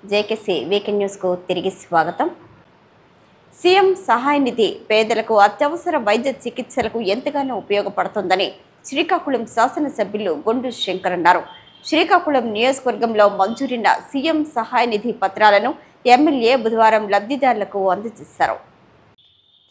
JKC weekend న్యూస్కు తిరిగి స్వాగతం. సీఎం సహాయ నిధి పేదలకు అత్యవసర వైద్య చికిత్సలకు ఎంతగానో ఉపయోగపడుతుందని శ్రీకాకుళం శాసనసభ్యులు గొండు శంకర్ అన్నారు. శ్రీకాకుళం నియోజకవర్గంలో మంజూరైన సీఎం సహాయ నిధి పత్రాలను ఎమ్మెల్యే బుధవారం లబ్ధిదారులకు అందజేశారు.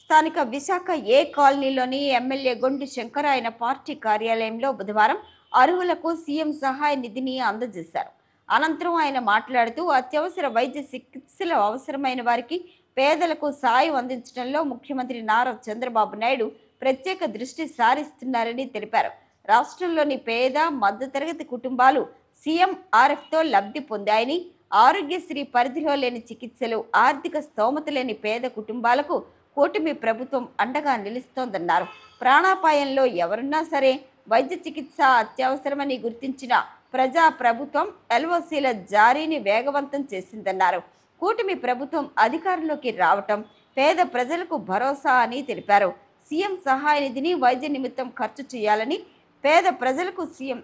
స్థానిక విశాఖ ఏ కాలనీలోని ఎమ్మెల్యే గొండు శంకర్ ఆయన పార్టీ కార్యాలయంలో బుధవారం అర్హులకు సీఎం సహాయ నిధిని అందజేశారు. అనంతరం ఆయన మాట్లాడుతూ అత్యవసర వైద్య చికిత్సలు అవసరమైన వారికి పేదలకు సాయం అందించడంలో ముఖ్యమంత్రి నారా చంద్రబాబు నాయుడు ప్రత్యేక దృష్టి సారిస్తున్నారని తెలిపారు. రాష్ట్రంలోని పేద మధ్యతరగతి కుటుంబాలు సీఎంఆర్ఎఫ్తో లబ్ధి పొందాయని, ఆరోగ్యశ్రీ పరిధిలో లేని చికిత్సలు, ఆర్థిక స్తోమత లేని పేద కుటుంబాలకు కూటమి ప్రభుత్వం అండగా నిలుస్తోందన్నారు. ప్రాణాపాయంలో ఎవరున్నా సరే వైద్య చికిత్స అత్యవసరమని గుర్తించిన ప్రజా ప్రభుత్వం ఎల్ఓసీల జారీని వేగవంతం చేసిందన్నారు. కూటమి ప్రభుత్వం అధికారంలోకి రావటం పేద ప్రజలకు భరోసా అని తెలిపారు. సీఎం సహాయ నిధిని వైద్య నిమిత్తం ఖర్చు చేయాలని, పేద ప్రజలకు సీఎం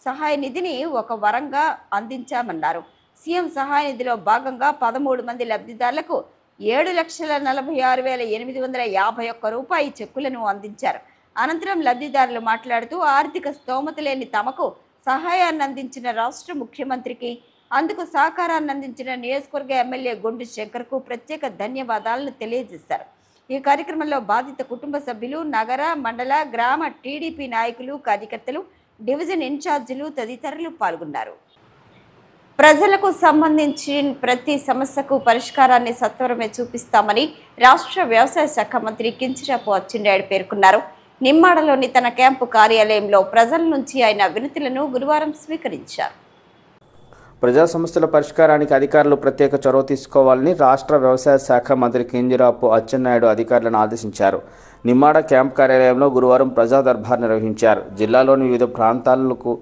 సహాయ నిధిని ఒక వరంగా అందించామన్నారు. సీఎం సహాయ నిధిలో భాగంగా 13 మంది లబ్ధిదారులకు 7,46,851 రూపాయి చెక్కులను అందించారు. అనంతరం లబ్ధిదారులు మాట్లాడుతూ ఆర్థిక స్తోమత లేని తమకు సహాయాన్ని అందించిన రాష్ట్ర ముఖ్యమంత్రికి, అందుకు సహకారాన్ని అందించిన నియోజకవర్గ ఎమ్మెల్యే గొండు శంకర్కు ప్రత్యేక ధన్యవాదాలను తెలియజేశారు. ఈ కార్యక్రమంలో బాధిత కుటుంబ సభ్యులు, నగర, మండల, గ్రామ టీడీపీ నాయకులు, కార్యకర్తలు, డివిజన్ ఇన్ఛార్జీలు తదితరులు పాల్గొన్నారు. ప్రజలకు సంబంధించిన ప్రతి సమస్యకు పరిష్కారాన్ని సత్వరమే చూపిస్తామని రాష్ట్ర వ్యవసాయ శాఖ మంత్రి కింజరాపు అచ్చెన్నాయుడు పేర్కొన్నారు. నిమ్మాడలోని తన క్యాంపు కార్యాలయంలో ప్రజల నుంచి ఆయన వినతులను గురువారం స్వీకరించారు. ప్రజా సమస్యల పరిష్కారానికి అధికారులు ప్రత్యేక చొరవ తీసుకోవాలని రాష్ట్ర వ్యవసాయ శాఖ మంత్రి కింజరాపు అచ్చెన్నాయుడు అధికారులను ఆదేశించారు. నిమ్మాడ క్యాంప్ కార్యాలయంలో గురువారం ప్రజా దర్బార్ నిర్వహించారు. జిల్లాలోని వివిధ ప్రాంతాలకు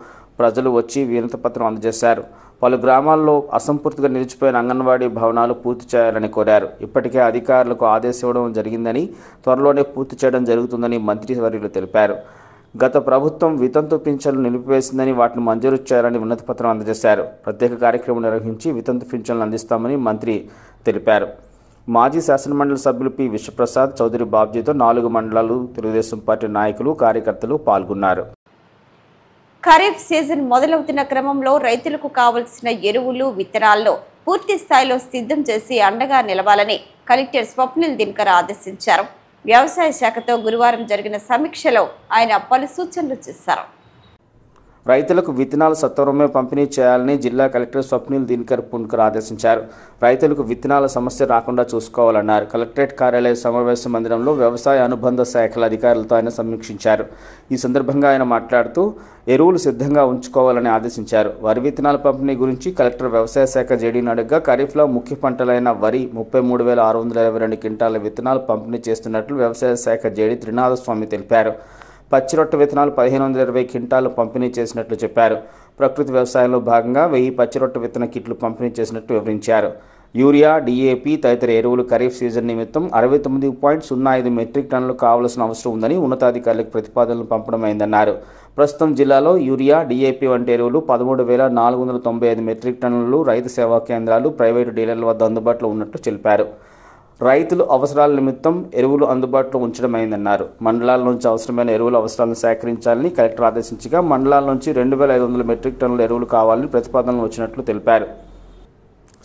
ప్రజలు వచ్చి వినతిపత్రం అందజేశారు. పలు గ్రామాల్లో అసంపూర్తిగా నిలిచిపోయిన అంగన్వాడీ భవనాలు పూర్తి చేయాలని కోరారు. ఇప్పటికే అధికారులకు ఆదేశం ఇవ్వడం జరిగిందని, త్వరలోనే పూర్తి చేయడం జరుగుతుందని మంత్రివర్యులు తెలిపారు. గత ప్రభుత్వం వితంతు పింఛన్లు నిలిపివేసిందని, వాటిని మంజూరు చేయాలని వినతిపత్రం అందజేశారు. ప్రత్యేక కార్యక్రమం నిర్వహించి వితంతు పింఛన్లు అందిస్తామని మంత్రి తెలిపారు. మాజీ శాసనమండలి సభ్యులు పి విశ్వప్రసాద్, చౌదరి బాబ్జీతో 4 మండలాలు తెలుగుదేశం పార్టీ నాయకులు, కార్యకర్తలు పాల్గొన్నారు. ఖరీఫ్ సీజన్ మొదలవుతున్న క్రమంలో రైతులకు కావలసిన ఎరువులు, విత్తనాలను పూర్తి స్థాయిలో సిద్ధం చేసి అండగా నిలవాలని కలెక్టర్ స్వప్నిల్ దినకర్ ఆదేశించారు. వ్యవసాయ శాఖతో గురువారం జరిగిన సమీక్షలో ఆయన పలు సూచనలు చేశారు. రైతులకు విత్తనాలు సత్వరమే పంపిణీ చేయాలని జిల్లా కలెక్టర్ స్వప్నిల్ దినకర్ పున్కర్ ఆదేశించారు. రైతులకు విత్తనాల సమస్య రాకుండా చూసుకోవాలన్నారు. కలెక్టరేట్ కార్యాలయ సమావేశ మందిరంలో వ్యవసాయ అనుబంధ శాఖల అధికారులతో ఆయన సమీక్షించారు. ఈ సందర్భంగా ఆయన మాట్లాడుతూ ఎరువులు సిద్ధంగా ఉంచుకోవాలని ఆదేశించారు. వరి విత్తనాల పంపిణీ గురించి కలెక్టర్ వ్యవసాయ శాఖ జేడీని అడగ్గా ఖరీఫ్లో ముఖ్య పంటలైన వరి 33,622 క్వింటాల విత్తనాలు పంపిణీ చేస్తున్నట్లు వ్యవసాయ శాఖ జేడీ త్రినాథస్వామి తెలిపారు. పచ్చి రొట్టె విత్తనాలు 1,520 క్వింటాలు పంపిణీ చేసినట్లు చెప్పారు. ప్రకృతి వ్యవసాయంలో భాగంగా 1000 పచ్చి రొట్టె విత్తన కిట్లు పంపిణీ చేసినట్లు వివరించారు. యూరియా, డీఏపీ తదితర ఎరువులు ఖరీఫ్ సీజన్ నిమిత్తం 69.05 మెట్రిక్ టన్నులు కావాల్సిన అవసరం ఉందని ఉన్నతాధికారులకు ప్రతిపాదనలు పంపడమైందన్నారు. ప్రస్తుతం జిల్లాలో యూరియా, డీఏపీ వంటి ఎరువులు 13,495 మెట్రిక్ టన్నులు రైతు సేవా కేంద్రాలు, ప్రైవేటు డీలర్ల వద్ద అందుబాటులో ఉన్నట్లు తెలిపారు. రైతులు అవసరాల నిమిత్తం ఎరువులు అందుబాటులో ఉంచడమైందన్నారు. మండలాల నుంచి అవసరమైన ఎరువుల అవసరాలను సేకరించాలని కలెక్టర్ ఆదేశించగా మండలాల నుంచి 2,500 మెట్రిక్ టన్నుల ఎరువులు కావాలని ప్రతిపాదనలు వచ్చినట్లు తెలిపారు.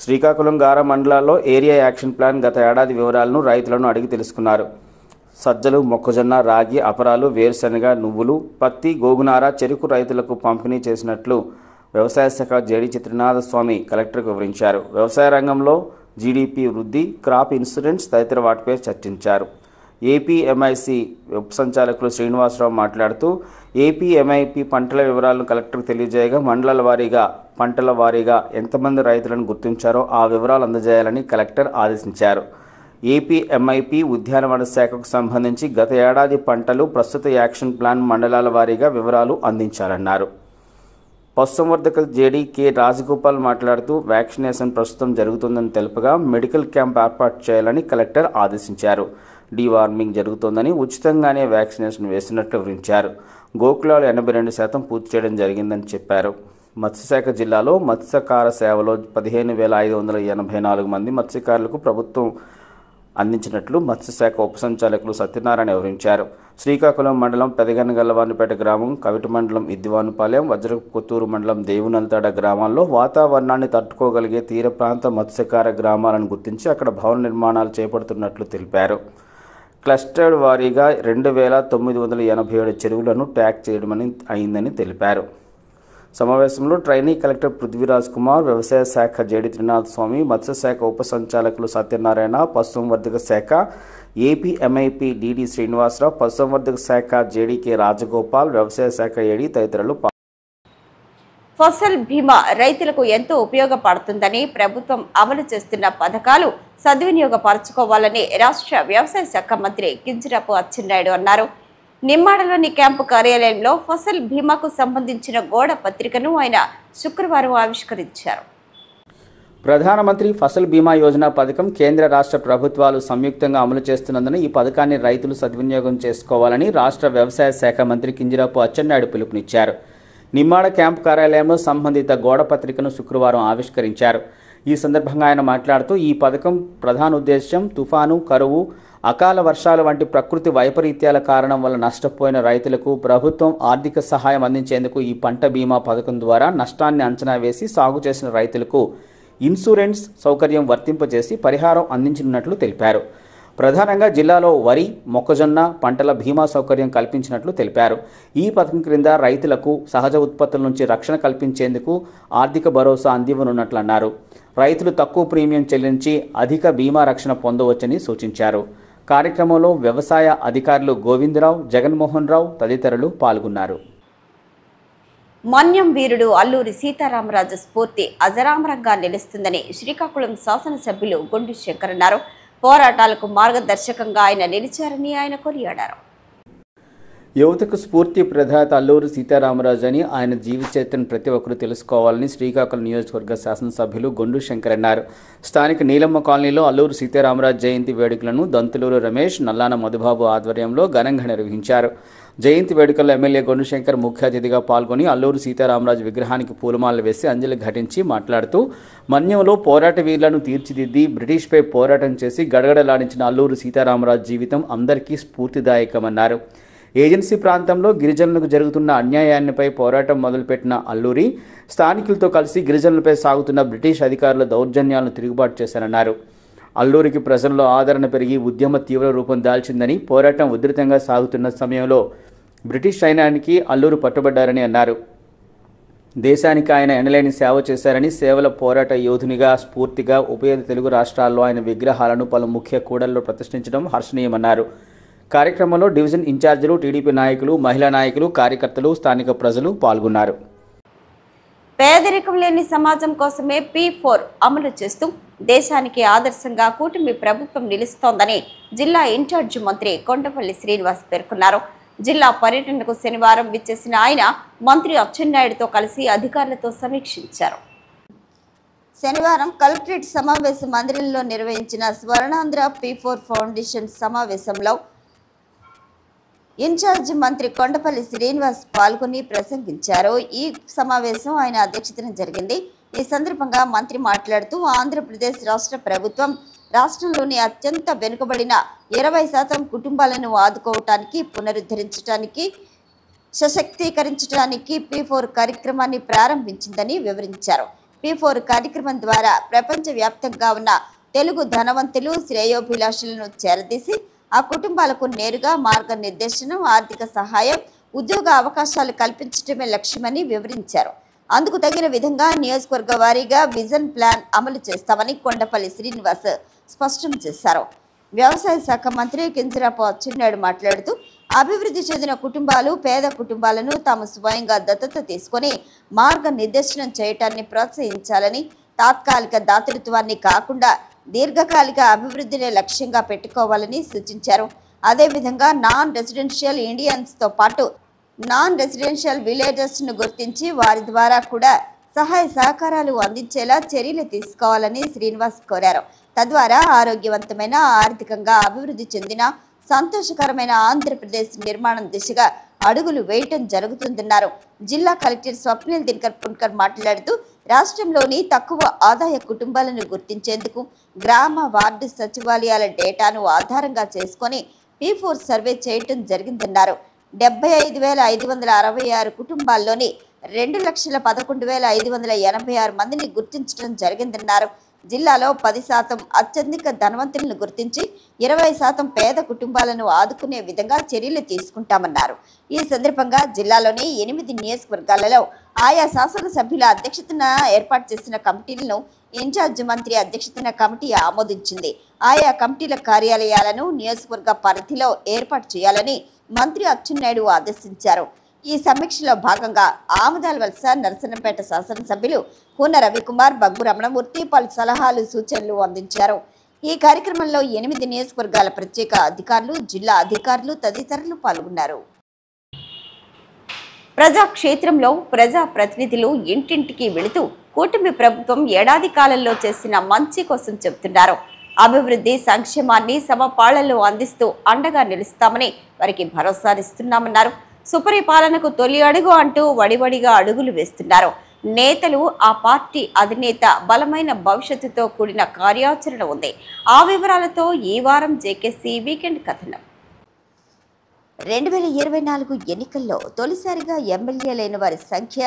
శ్రీకాకుళం, గారా మండలాల్లో ఏరియా యాక్షన్ ప్లాన్ గత ఏడాది వివరాలను రైతులను అడిగి తెలుసుకున్నారు. సజ్జలు, మొక్కజొన్న, రాగి, అపరాలు, వేరుశనగ, నువ్వులు, పత్తి, గోగునార, చెరుకు రైతులకు పంపిణీ చేసినట్లు వ్యవసాయ శాఖ జేడీ త్రినాథస్వామి కలెక్టర్కు వివరించారు. వ్యవసాయ రంగంలో జీడీపీ వృద్ధి, క్రాప్ ఇన్సూరెన్స్ తదితర వాటిపై చర్చించారు. ఏపీఎంఐసి ఉప సంచాలకులు శ్రీనివాసరావు మాట్లాడుతూ ఏపీఎంఐపి పంటల వివరాలను కలెక్టర్కు తెలియజేయగా మండలాల వారీగా, పంటల వారీగా ఎంతమంది రైతులను గుర్తించారో ఆ వివరాలు అందజేయాలని కలెక్టర్ ఆదేశించారు. ఏపీఎంఐపి ఉద్యానవన శాఖకు సంబంధించి గత ఏడాది పంటలు, ప్రస్తుత యాక్షన్ ప్లాన్ మండలాల వారీగా వివరాలు అందించాలన్నారు. పశుసంవర్ధక జేడీ కె రాజగోపాల్ మాట్లాడుతూ వ్యాక్సినేషన్ ప్రస్తుతం జరుగుతుందని తెలుపగా మెడికల్ క్యాంప్ ఏర్పాటు చేయాలని కలెక్టర్ ఆదేశించారు. డీవార్మింగ్ జరుగుతోందని, ఉచితంగానే వ్యాక్సినేషన్ వేసినట్లు వివరించారు. గోకులాలు 82% పూర్తి చేయడం జరిగిందని చెప్పారు. మత్స్యశాఖ జిల్లాలో మత్స్యకార సేవలో 15,584 మంది మత్స్యకారులకు ప్రభుత్వం అందించినట్లు మత్స్యశాఖ ఉప సంచాలకులు సత్యనారాయణ వివరించారు. శ్రీకాకుళం మండలం పెదగనగల్లవానిపేట గ్రామం, కవిటి మండలం ఇద్దివానుపాలెం, వజ్రపు కొత్తూరు మండలం దేవునల్తాడ గ్రామాల్లో వాతావరణాన్ని తట్టుకోగలిగే తీర ప్రాంత మత్స్యకార గ్రామాలను గుర్తించి అక్కడ భవన నిర్మాణాలు చేపడుతున్నట్లు తెలిపారు. క్లస్టర్ వారీగా 2,987 చెరువులను ట్యాగ్ చేయడం అయిందని తెలిపారు. సమావేశంలో ట్రైనీ కలెక్టర్ పృథ్వీరాజ్ కుమార్, వ్యవసాయ శాఖ జేడి త్రినాథ్ స్వామి, మత్స్యశాఖ ఉప సంచాలకులు సత్యనారాయణ, పశుసంవర్ధక శాఖ ఏపీ ఎంఐపీ డిడి శ్రీనివాసరావు, పశుసంవర్ధక శాఖ జేడీకే రాజగోపాల్, వ్యవసాయ శాఖ ఏడీ తదితరులు ఫసల్ బీమా రైతులకు ఎంతో ఉపయోగపడుతుందని, ప్రభుత్వం అమలు చేస్తున్న పథకాలు సద్వినియోగపరచుకోవాలని రాష్ట్ర వ్యవసాయ శాఖ మంత్రి కింజరాపు అచ్చెన్నాయుడు అన్నారు. నిమ్మాడలోని క్యాంపు కార్యాలయంలో ఫసల్ బీమాకు సంబంధించిన గోడ పత్రికను ఆయన శుక్రవారం ఆవిష్కరించారు. ప్రధానమంత్రి ఫసల్ బీమా యోజన పథకం కేంద్ర రాష్ట్ర ప్రభుత్వాలు సంయుక్తంగా అమలు చేస్తున్నందున ఈ పథకాన్ని రైతులు సద్వినియోగం చేసుకోవాలని రాష్ట్ర వ్యవసాయ శాఖ మంత్రి కింజరాపు అచ్చెన్నాయుడు పిలుపునిచ్చారు. నిమ్మాడ క్యాంపు కార్యాలయంలో సంబంధిత గోడ పత్రికను శుక్రవారం ఆవిష్కరించారు. ఈ సందర్భంగా ఆయన మాట్లాడుతూ ఈ పథకం ప్రధాన ఉద్దేశం తుఫాను, కరువు, అకాల వర్షాల వంటి ప్రకృతి వైపరీత్యాల కారణం వల్ల నష్టపోయిన రైతులకు ప్రభుత్వం ఆర్థిక సహాయం అందించేందుకు ఈ పంట బీమా పథకం ద్వారా నష్టాన్ని అంచనా వేసి సాగు చేసిన రైతులకు ఇన్సూరెన్స్ సౌకర్యం వర్తింపజేసి పరిహారం అందించనున్నట్లు తెలిపారు. ప్రధానంగా జిల్లాలో వరి, మొక్కజొన్న పంటల బీమా సౌకర్యం కల్పించినట్లు తెలిపారు. ఈ పథకం క్రింద రైతులకు సహజ ఉత్పత్తుల నుంచి రక్షణ కల్పించేందుకు ఆర్థిక భరోసా అందివ్వనున్నట్లు అన్నారు. రైతులు తక్కువ ప్రీమియం చెల్లించి అధిక బీమా రక్షణ పొందవచ్చని సూచించారు. కార్యక్రమంలో వ్యవసాయ అధికారులు గోవిందరావు, జగన్మోహన్ రావు తదితరులు పాల్గొన్నారు. మన్యం వీరుడు అల్లూరి సీతారామరాజు స్ఫూర్తి అజరామరంగా నిలుస్తుందని శ్రీకాకుళం శాసనసభ్యులు గొండు శంకర్ అన్నారు. పోరాటాలకు మార్గదర్శకంగా ఆయన నిలిచారని ఆయన కొనియాడారు. యువతకు స్ఫూర్తి ప్రదాత అల్లూరి సీతారామరాజు అని, ఆయన జీవిత చరిత్రను ప్రతి ఒక్కరూ తెలుసుకోవాలని శ్రీకాకుళం నియోజకవర్గ శాసనసభ్యులు గొండు శంకర్ అన్నారు. స్థానిక నీలమ్మ కాలనీలో అల్లూరి సీతారామరాజు జయంతి వేడుకలను దంతులూరు రమేష్, నల్లాన మధుబాబు ఆధ్వర్యంలో ఘనంగా నిర్వహించారు. జయంతి వేడుకల్లో ఎమ్మెల్యే గొండు శంకర్ ముఖ్య అతిథిగా పాల్గొని అల్లూరి సీతారామరాజు విగ్రహానికి పూలమాలలు వేసి అంజలి ఘటించి మాట్లాడుతూ మన్యంలో పోరాట వీరులను తీర్చిదిద్ది బ్రిటిష్పై పోరాటం చేసి గడగడలాడించిన అల్లూరి సీతారామరాజు జీవితం అందరికీ స్ఫూర్తిదాయకమన్నారు. ఏజెన్సీ ప్రాంతంలో గిరిజనులకు జరుగుతున్న అన్యాయాన్నిపై పోరాటం మొదలుపెట్టిన అల్లూరి స్థానికులతో కలిసి గిరిజనులపై సాగుతున్న బ్రిటిష్ అధికారుల దౌర్జన్యాలను తిరుగుబాటు చేశారన్నారు. అల్లూరికి ప్రజల్లో ఆదరణ పెరిగి ఉద్యమ తీవ్ర రూపం దాల్చిందని, పోరాటం ఉధృతంగా సాగుతున్న సమయంలో బ్రిటిష్ సైన్యానికి అల్లూరు పట్టుబడ్డారని అన్నారు. దేశానికి ఆయన ఎనలేని సేవ చేశారని, సేవల పోరాట యోధునిగా స్ఫూర్తిగా ఉభయ తెలుగు రాష్ట్రాల్లో ఆయన విగ్రహాలను పలు ముఖ్య కూడల్లో ప్రతిష్ఠించడం హర్షణీయమన్నారు. కార్యక్రమంలో డివిజన్ ఇన్ఛార్జీలు, టీడీపీ నాయకులు, మహిళా నాయకులు, కార్యకర్తలు, స్థానిక ప్రజలు పాల్గొన్నారు. పేదరికం లేని సమాజం కోసమే P4 అమలు చేస్తూ దేశానికి ఆదర్శంగా కూటమి ప్రభుత్వం నిలుస్తోందని జిల్లా ఇన్ఛార్జి మంత్రి కొండపల్లి శ్రీనివాస్ పేర్కొన్నారు. జిల్లా పర్యటనకు శనివారం విచ్చేసిన ఆయన మంత్రి అచ్చెన్నాయుడుతో కలిసి అధికారులతో సమీక్షించారు. శనివారం కలెక్టరేట్ సమావేశ మందిరంలో నిర్వహించిన స్వర్ణాంధ్ర P4 ఫౌండేషన్ సమావేశంలో ఇన్ఛార్జి మంత్రి కొండపల్లి శ్రీనివాస్ పాల్గొని ప్రసంగించారు. ఈ సమావేశం ఆయన అధ్యక్షతన జరిగింది. ఈ సందర్భంగా మంత్రి మాట్లాడుతూ ఆంధ్రప్రదేశ్ రాష్ట్ర ప్రభుత్వం రాష్ట్రంలోని అత్యంత వెనుకబడిన 20% కుటుంబాలను ఆదుకోవటానికి, పునరుద్ధరించడానికి, సశక్తీకరించడానికి P4 కార్యక్రమాన్ని ప్రారంభించిందని వివరించారు. P4 కార్యక్రమం ద్వారా ప్రపంచవ్యాప్తంగా ఉన్న తెలుగు ధనవంతులు, శ్రేయోభిలాషులను చేరదీసి ఆ కుటుంబాలకు నేరుగా మార్గనిర్దేశనం, ఆర్థిక సహాయం, ఉద్యోగ అవకాశాలు కల్పించడమే లక్ష్యమని వివరించారు. అందుకు తగిన విధంగా నియోజకవర్గ వారీగా విజన్ ప్లాన్ అమలు చేస్తామని కొండపల్లి శ్రీనివాస్ స్పష్టం చేశారు. వ్యవసాయ శాఖ మంత్రి కింజరాపు అచ్చెన్నాయుడు మాట్లాడుతూ అభివృద్ధి చెందిన కుటుంబాలు, పేద కుటుంబాలను తాము స్వయంగా దత్తత తీసుకొని మార్గనిర్దేశనం చేయటాన్ని ప్రోత్సహించాలని, తాత్కాలిక దాతృత్వాన్ని కాకుండా దీర్ఘకాలిక అభివృద్ధిని లక్ష్యంగా పెట్టుకోవాలని సూచించారు. అదేవిధంగా నాన్ రెసిడెన్షియల్ ఇండియన్స్తో పాటు నాన్ రెసిడెన్షియల్ విలేజర్స్ను గుర్తించి వారి ద్వారా కూడా సహాయ సహకారాలు అందించేలా చర్యలు తీసుకోవాలని శ్రీనివాస్ కోరారు. తద్వారా ఆరోగ్యవంతమైన, ఆర్థికంగా అభివృద్ధి చెందిన, సంతోషకరమైన ఆంధ్రప్రదేశ్ నిర్మాణం దిశగా అడుగులు వేయటం జరుగుతుందన్నారు. జిల్లా కలెక్టర్ స్వప్నిల్ దినకర్ పున్కర్ మాట్లాడుతూ రాష్ట్రంలోని తక్కువ ఆదాయ కుటుంబాలను గుర్తించేందుకు గ్రామ వార్డు సచివాలయాల డేటాను ఆధారంగా చేసుకొని P4 సర్వే చేయటం జరిగిందన్నారు. 75,566 కుటుంబాల్లోని 2,11,586 మందిని గుర్తించడం జరిగిందన్నారు. జిల్లాలో 10% అత్యధిక ధనవంతులను గుర్తించి 20% పేద కుటుంబాలను ఆదుకునే విధంగా చర్యలు తీసుకుంటామన్నారు. ఈ సందర్భంగా జిల్లాలోని 8 నియోజకవర్గాలలో ఆయా శాసనసభ్యుల అధ్యక్షతన ఏర్పాటు చేసిన కమిటీలను ఇన్ఛార్జ్ మంత్రి అధ్యక్షతన కమిటీ ఆమోదించింది. ఆయా కమిటీల కార్యాలయాలను నియోజకవర్గ పరిధిలో ఏర్పాటు చేయాలని మంత్రి అచ్చెన్నాయుడు ఆదేశించారు. ఈ సమీక్షలో భాగంగా ఆమదాల వలస నరసన్నపేట శాసనసభ్యులు కూన రవికుమార్, బగ్గు రమణమూర్తి పలు సలహాలు సూచనలు అందించారు. ఈ కార్యక్రమంలో 8 నియోజకవర్గాల ప్రత్యేక అధికారులు, జిల్లా అధికారులు తదితరులు పాల్గొన్నారు. ప్రజాక్షేత్రంలో ప్రజా ప్రతినిధులు ఇంటింటికి వెళుతూ కూటమి ప్రభుత్వం ఏడాది కాలంలో చేసిన మంచి కోసం చెబుతున్నారు. అభివృద్ధి సంక్షేమాన్ని సమపాళ్లలో అందిస్తూ అండగా నిలుస్తామని వారికి భరోసానిస్తున్నామన్నారు. సుపరిపాలనకు తొలి అడుగు అంటూ వడివడిగా అడుగులు వేస్తున్నారు. నేతలు, ఆ పార్టీ అధినేత బలమైన భవిష్యత్తుతో కూడిన కార్యాచరణ ఉంది. ఆ వివరాలతో ఈ వారం జేకేసీ వీకెండ్ కథనం. 2024 ఎన్నికల్లో తొలిసారిగా ఎమ్మెల్యే లేని వారి సంఖ్య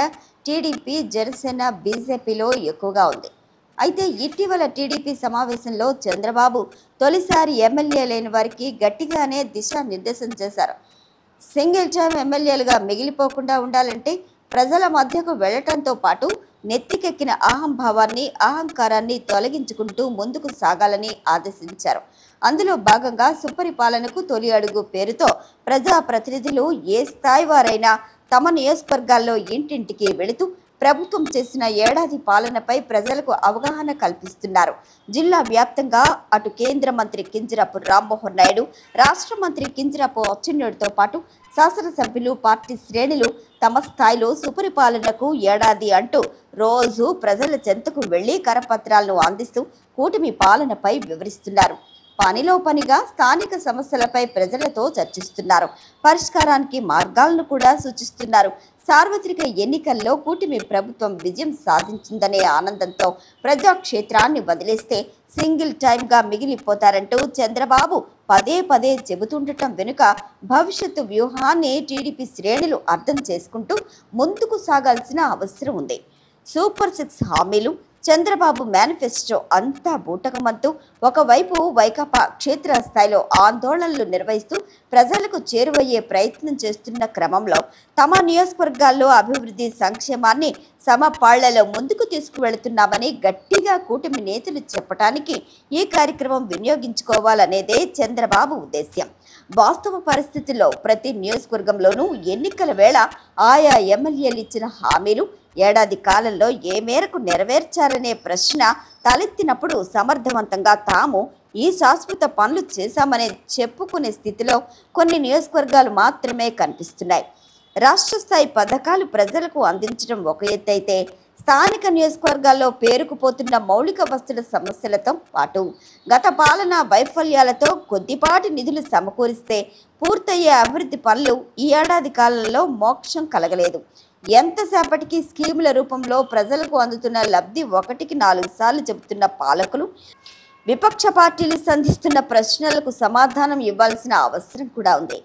టీడీపీ, జనసేన, బీజేపీలో ఎక్కువగా ఉంది. అయితే ఇటీవల టీడీపీ సమావేశంలో చంద్రబాబు తొలిసారి ఎమ్మెల్యే లేని వారికి గట్టిగానే దిశానిర్దేశం చేశారు. సింగిల్ టైం ఎమ్మెల్యేలుగా మిగిలిపోకుండా ఉండాలంటే ప్రజల మధ్యకు వెళ్లటంతో పాటు నెత్తికెక్కిన అహంభావాన్ని, అహంకారాన్ని తొలగించుకుంటూ ముందుకు సాగాలని ఆదేశించారు. అందులో భాగంగా సుపరిపాలనకు తొలి అడుగు పేరుతో ప్రజా ప్రతినిధులు ఏ స్థాయి వారైనా తమ నియోజకవర్గాల్లో ఇంటింటికి వెళుతూ ప్రభుత్వం చేసిన ఏడాది పాలనపై ప్రజలకు అవగాహన కల్పిస్తున్నారు. జిల్లా వ్యాప్తంగా అటు కేంద్ర మంత్రి కింజరాపు రామ్మోహన్ నాయుడు, రాష్ట్ర మంత్రి కింజరాపు అచ్చెన్నాయుడుతో పాటు శాసనసభ్యులు, పార్టీ శ్రేణులు తమ స్థాయిలో సుపరిపాలనకు ఏడాది అంటూ రోజు ప్రజల చెంతకు వెళ్లి కరపత్రాలను అందిస్తూ కూటమి పాలనపై వివరిస్తున్నారు. పనిలో పనిగా స్థానిక సమస్యలపై ప్రజలతో చర్చిస్తున్నారు. పరిష్కారానికి మార్గాలను కూడా సూచిస్తున్నారు. సార్వత్రిక ఎన్నికల్లో కూటమి ప్రభుత్వం విజయం సాధించిందనే ఆనందంతో ప్రజాక్షేత్రాన్ని వదిలేస్తే సింగిల్ టైమ్గా మిగిలిపోతారంటూ చంద్రబాబు పదే పదే చెబుతుండటం వెనుక భవిష్యత్తు వ్యూహాన్ని టీడీపీ శ్రేణులు అర్థం చేసుకుంటూ ముందుకు సాగాల్సిన అవసరం ఉంది. సూపర్ 6 హామీలు, చంద్రబాబు మేనిఫెస్టో అంతా బూటకమంటూ ఒకవైపు వైకాపా క్షేత్రస్థాయిలో ఆందోళనలు నిర్వహిస్తూ ప్రజలకు చేరువయ్యే ప్రయత్నం చేస్తున్న క్రమంలో తమ నియోజకవర్గాల్లో అభివృద్ధి సంక్షేమాన్ని సమపాళ్లలో ముందుకు తీసుకువెళుతున్నామని గట్టిగా కూటమి నేతలు చెప్పడానికి ఈ కార్యక్రమం వినియోగించుకోవాలనేదే చంద్రబాబు ఉద్దేశ్యం. వాస్తవ పరిస్థితుల్లో ప్రతి నియోజకవర్గంలోనూ ఎన్నికల వేళ ఆయా ఎమ్మెల్యేలు ఇచ్చిన హామీలు ఏడాది కాలంలో ఏ మేరకు నెరవేర్చారనే ప్రశ్న తలెత్తినప్పుడు సమర్థవంతంగా తాము ఈ శాశ్వత పనులు చేశామనే చెప్పుకునే స్థితిలో కొన్ని నియోజకవర్గాలు మాత్రమే కనిపిస్తున్నాయి. రాష్ట్ర స్థాయి పథకాలు ప్రజలకు అందించడం ఒక ఎత్తైతే స్థానిక నియోజకవర్గాల్లో పేరుకుపోతున్న మౌలిక వసతుల సమస్యలతో పాటు గత పాలనా వైఫల్యాలతో కొద్దిపాటి నిధులు సమకూరిస్తే పూర్తయ్యే అభివృద్ధి పనులు ఈ ఏడాది కాలంలో మోక్షం కలగలేదు. ఎంతసేపటికి స్కీముల రూపంలో ప్రజలకు అందుతున్న లబ్ధి 1కి 4 సార్లు చెబుతున్న పాలకులు విపక్ష పార్టీలు సంధిస్తున్న ప్రశ్నలకు సమాధానం ఇవ్వాల్సిన అవసరం కూడా ఉంది.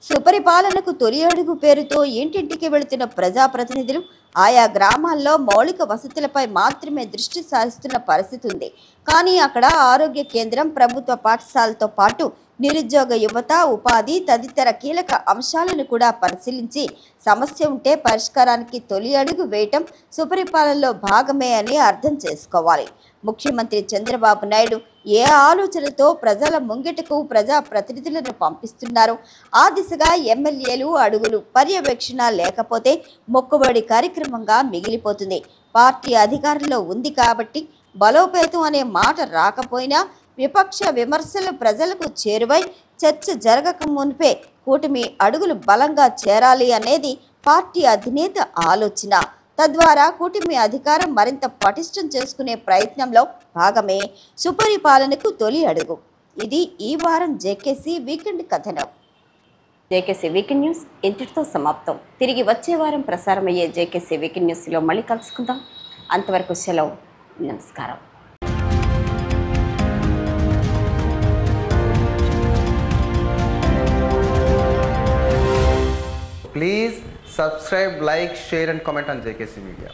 సుపరిపాలనకు తొలి అడుగు పేరుతో ఇంటింటికి వెళుతున్న ప్రజాప్రతినిధులు ఆయా గ్రామాల్లో మౌలిక వసతులపై మాత్రమే దృష్టి సారిస్తున్న పరిస్థితి ఉంది. కానీ అక్కడ ఆరోగ్య కేంద్రం, ప్రభుత్వ పాఠశాలతో పాటు నిరుద్యోగ యువత, ఉపాధి తదితర కీలక అంశాలను కూడా పరిశీలించి సమస్య ఉంటే పరిష్కారానికి తొలి అడుగు వేయటం సుపరిపాలనలో భాగమే అని అర్థం చేసుకోవాలి. ముఖ్యమంత్రి చంద్రబాబు నాయుడు ఏ ఆలోచనతో ప్రజల ముంగిటకు ప్రజా ప్రతినిధులను పంపిస్తున్నారు, ఆ దిశగా ఎమ్మెల్యేలు అడుగులు పర్యవేక్షణ లేకపోతే మొక్కుబడి కార్యక్రమంగా మిగిలిపోతుంది. పార్టీ అధికారంలో ఉంది కాబట్టి బలోపేతం అనే మాట రాకపోయినా విపక్ష విమర్శలు ప్రజలకు చేరువై చర్చ జరగక మునిపే కూటమి అడుగులు బలంగా చేరాలి అనేది పార్టీ అధినేత ఆలోచన. తద్వారా కూటమి అధికారం మరింత పటిష్టం చేసుకునే ప్రయత్నంలో భాగమే సుపరిపాలనకు తొలి అడుగు. ఇది ఈ వారం జేకేసీ వీకెండ్ కథనం. జేకేసీ వీకెండ్ న్యూస్ ఇంతటితో సమాప్తం. తిరిగి వచ్చే వారం ప్రసారమయ్యే జేకేసీ వీకెండ్ న్యూస్లో మళ్ళీ కలుసుకుందాం. అంతవరకు సెలవు. నమస్కారం. Please subscribe, like, share and comment on JKC Media.